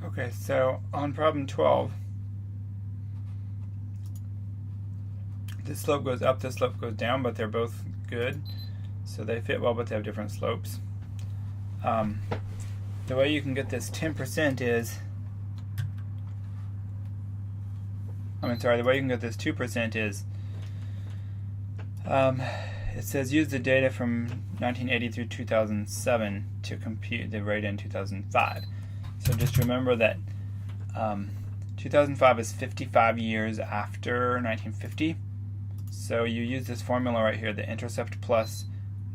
Okay, so on problem 12, this slope goes up, this slope goes down, but they're both good. So they fit well, but they have different slopes. The way you can get this 10% is, the way you can get this 2% is, it says use the data from 1980 through 2007 to compute the rate in 2005. So just remember that 2005 is 55 years after 1950. So you use this formula right here, the intercept plus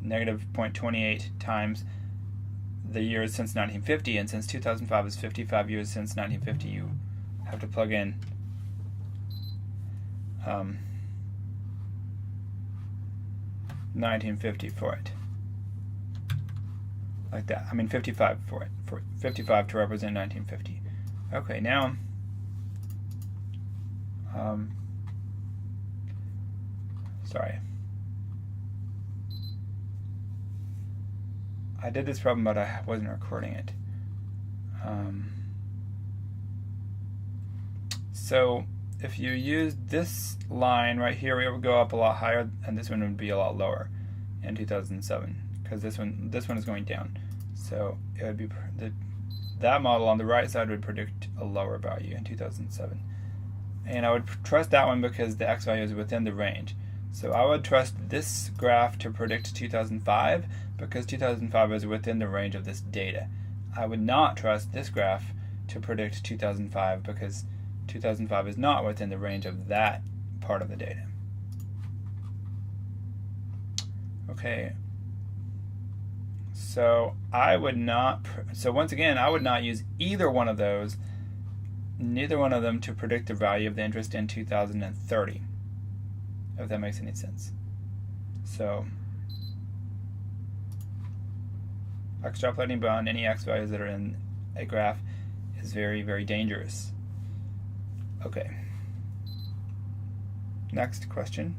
negative 0.28 times the years since 1950, and since 2005 is 55 years since 1950, you have to plug in 1950 for it, like that. 55 for it, for 55 to represent 1950. Okay, now sorry, I did this problem, but I wasn't recording it. So if you use this line right here, it would go up a lot higher, and this one would be a lot lower in 2007, because this one is going down. So it would be that model on the right side would predict a lower value in 2007, and I would trust that one because the x value is within the range. So I would trust this graph to predict 2005 because 2005 is within the range of this data. I would not trust this graph to predict 2005 because 2005 is not within the range of that part of the data. Okay, so I would not, so once again, I would not use either one of those, neither one of them, to predict the value of the interest in 2030, if that makes any sense. So extrapolating beyond any x values that are in a graph is very, very dangerous. Okay, next question.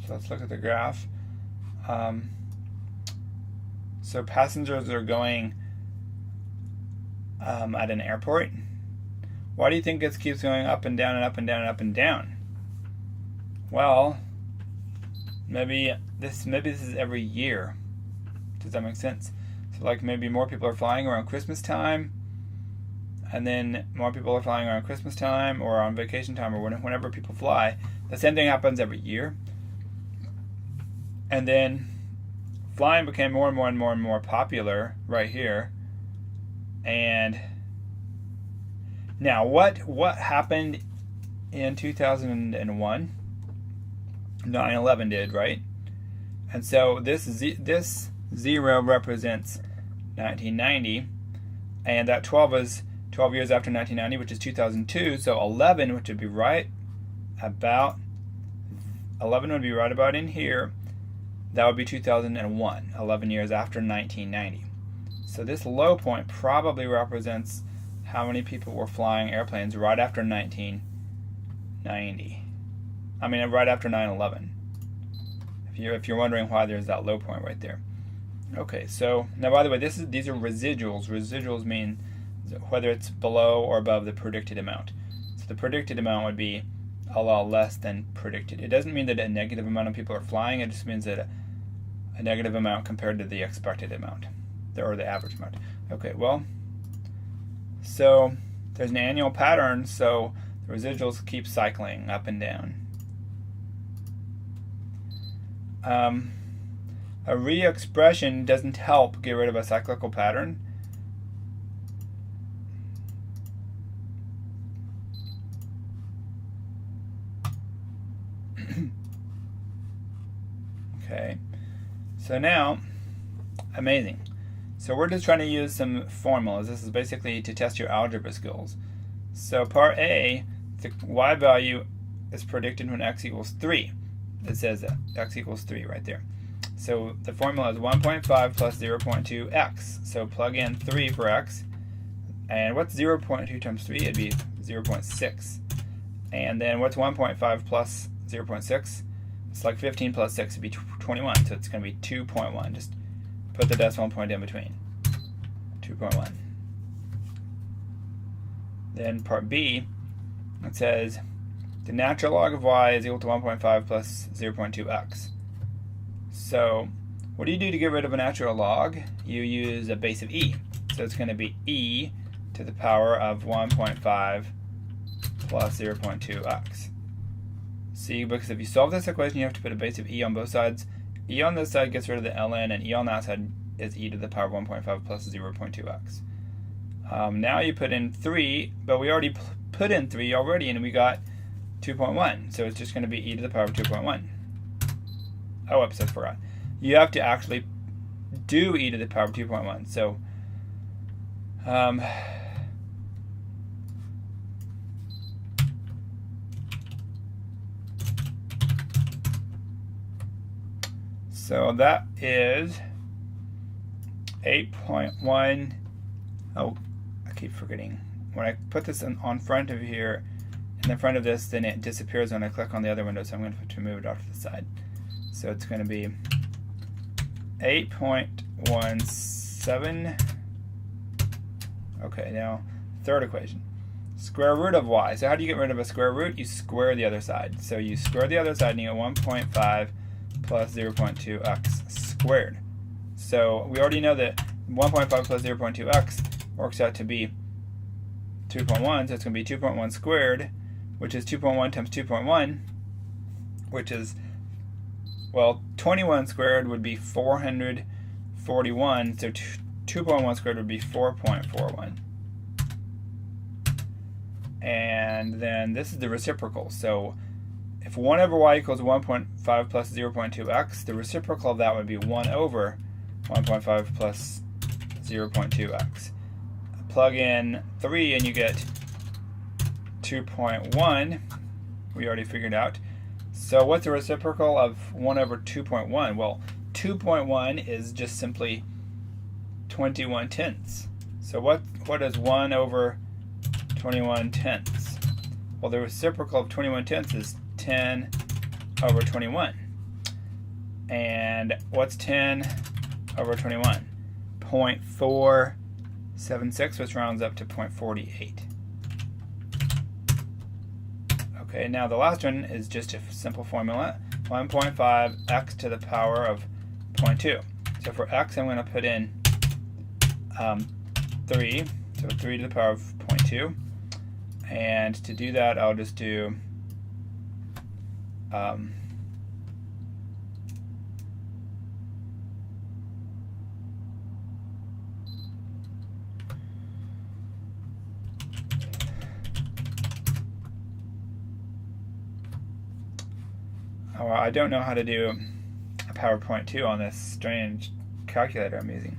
So let's look at the graph. So passengers are going at an airport. Why do you think it keeps going up and down and up and down and up and down? Well, maybe this is every year. Does that make sense? So like maybe more people are flying around Christmas time, and then more people are flying around Christmas time or on vacation time or whenever people fly. The same thing happens every year. And then flying became more and more and more and more popular right here. And now what happened in 2001? 9/11 did, right? And so this zero represents 1990, and that 12 is 12 years after 1990, which is 2002. So 11, which would be right about 11 would be right about in here. That would be 2001, 11 years after 1990. So this low point probably represents how many people were flying airplanes right after 1990. Right after 9/11. If you're wondering why there's that low point right there. Okay, so now by the way, these are residuals. Residuals mean whether it's below or above the predicted amount. So the predicted amount would be a lot less than predicted. It doesn't mean that a negative amount of people are flying. It just means that a negative amount compared to the expected amount, or the average amount. Okay, well, so there's an annual pattern, so the residuals keep cycling up and down. A re-expression doesn't help get rid of a cyclical pattern. Okay, so now, amazing. So we're just trying to use some formulas. This is basically to test your algebra skills. So part A, the y value is predicted when x equals 3. It says that x equals 3 right there. So the formula is 1.5 plus 0.2x. So plug in 3 for x. And what's 0.2 times 3? It'd be 0.6. And then what's 1.5 plus 0.6? It's like 15 plus 6 would be 21, so it's going to be 2.1. Just put the decimal point in between. 2.1. Then part B, it says the natural log of y is equal to 1.5 plus 0.2x. So what do you do to get rid of a natural log? You use a base of e. So it's going to be e to the power of 1.5 plus 0.2x. See, because if you solve this equation, you have to put a base of e on both sides. E on this side gets rid of the ln, and e on that side is e to the power of 1.5 plus 0.2x. Now you put in 3, but we already put in 3 already, and we got 2.1. So it's just going to be e to the power of 2.1. Oh, oops, I forgot. You have to actually do e to the power of 2.1. So so that is 8.1. Oh, I keep forgetting. When I put this on front of here, in the front of this, then it disappears when I click on the other window, so I'm going to have to move it off to the side. So it's going to be 8.17. Okay, now third equation. Square root of y. So how do you get rid of a square root? You square the other side. So you square the other side and you get 1.5 plus 0.2x squared. So we already know that 1.5 plus 0.2x works out to be 2.1, so it's going to be 2.1 squared, which is 2.1 times 2.1, which is, well, 21 squared would be 441, so 2.1 squared would be 4.41. And then this is the reciprocal. So if 1 over y equals 1.5 plus 0.2x, the reciprocal of that would be 1 over 1.5 plus 0.2x. Plug in 3 and you get 2.1. We already figured out. So what's the reciprocal of 1 over 2.1? Well, 2.1 is just simply 21 tenths. So what is 1 over 21 tenths? Well, the reciprocal of 21 tenths is 10 over 21. And what's 10 over 21? 0.476, which rounds up to 0.48. Okay, now the last one is just a simple formula. 1.5 x to the power of 0.2. So for x, I'm going to put in 3. So 3 to the power of 0.2. And to do that, I'll just do I don't know how to do a power 0.2 on this strange calculator I'm using.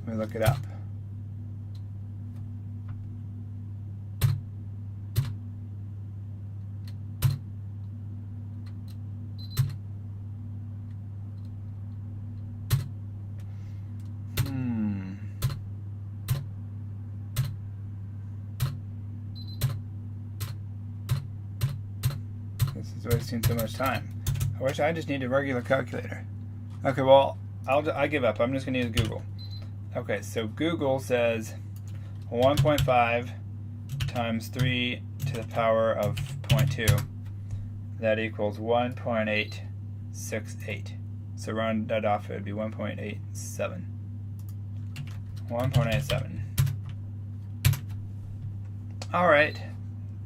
Let me look it up. This is wasting so much time. I wish I just needed a regular calculator. Okay, well, I give up. I'm just going to use Google. Okay, so Google says 1.5 times 3 to the power of 0.2. That equals 1.868. So round that off, it would be 1.87. 1.87. All right,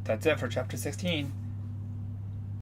that's it for chapter 16.